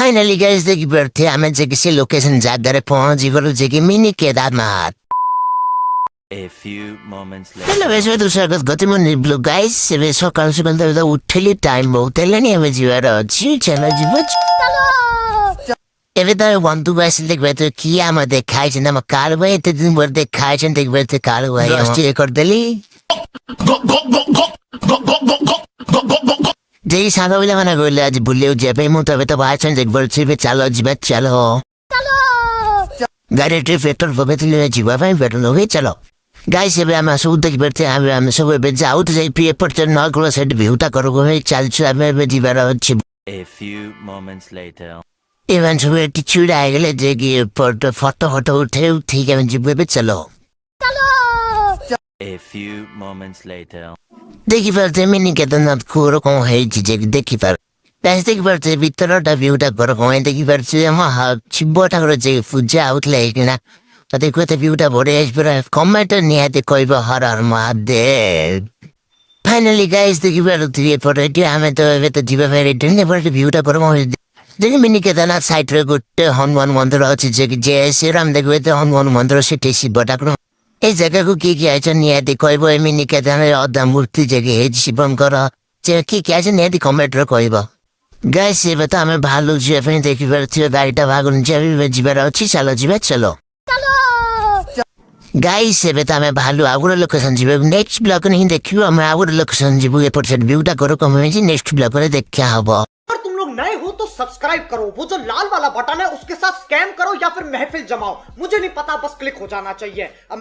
Finally guys देखि बर्थे हमें जे किसी लोकेशन जा दरे पहुंच गयो जे कि mini Kedarnath. A few moments hello later. वैसे तो स्वागत गति में ब्लू गाइस से सकाल से बंदा उदा उठली टाइम बहुत लेनी हमें जीवार अच्छी चलो जीवच एवे त वन्तु गाइस देख तो किया म देखाइ छ न म काल भए त दिन भर देखाइ छ देख त काल भए अस्ति गर्दैली जेही सादा उले मना गइले आज भुल्यौ जेबै म त भाइ छ देख बल छिबे चलो जीवच चलो गाडी ट्रिप फेक्टर भबेतले जीवा भाइ भेट्नु हो चलो गाइस एबे हम सुदेखि बर्थे हम सब एबे जाउ त चाहिँ पेपर त नगलो सेट भ्यूटा गरको है चाल्छु एबे जीवार अछि। A few moments later. Even सब एटीट्यूड आएगले जे कि फोटो फोटो उठे ठीक है जीवे चलो A few moments later. देखि पर्छ मिनी केदारनाथ कुरो कौन है जे देखि पर पैसे देखि पर्छ भित्रटा भ्यूटा गरको है देखि पर्छ म छिबोटा गरे जे पूजा आउटले हैन तते को त भ्यूटा भरे एस्पर कमेन्ट नियाते कोइ हर हर महादेव। फाइनली गाइस देखि पर थ्री फोटो हमें तो एबे त जीवा फेरि डने पर भ्यूटा गरको देखि मिनी केदारनाथ साइड रे गुट्टे हनुमान मन्दिर अछि जे कि जय श्री राम देखि त हनुमान मन्दिर सिटेसी बटाक्रो ए जगह को की आइछ नियाते कहबो मिनी केदारनाथ अद्धा मूर्ति जगह है शिवम कर जे की आइछ नियाते कमेन्ट रे कहबो गाइस एबे त हमें भालु जे पनि देखि पर थियो गाडीटा भागुन जे जीवार अछि चलो जीवा चलो गाइस एबे त हमें भालु आगुर लोकेशन जीवे नेक्स्ट ब्लॉग नहीं देखियो हम आगुर लोकेशन जीवो ए परसेंट व्यूटा करो कमेंट नेक्स्ट ब्लॉग रे देखा हबो। अगर तुम लोग नए हो तो सब्सक्राइब करो, वो जो लाल वाला बटन है उसके साथ स्कैम करो या फिर महफिल जमाओ, मुझे नहीं पता, बस क्लिक हो जाना चाहिए।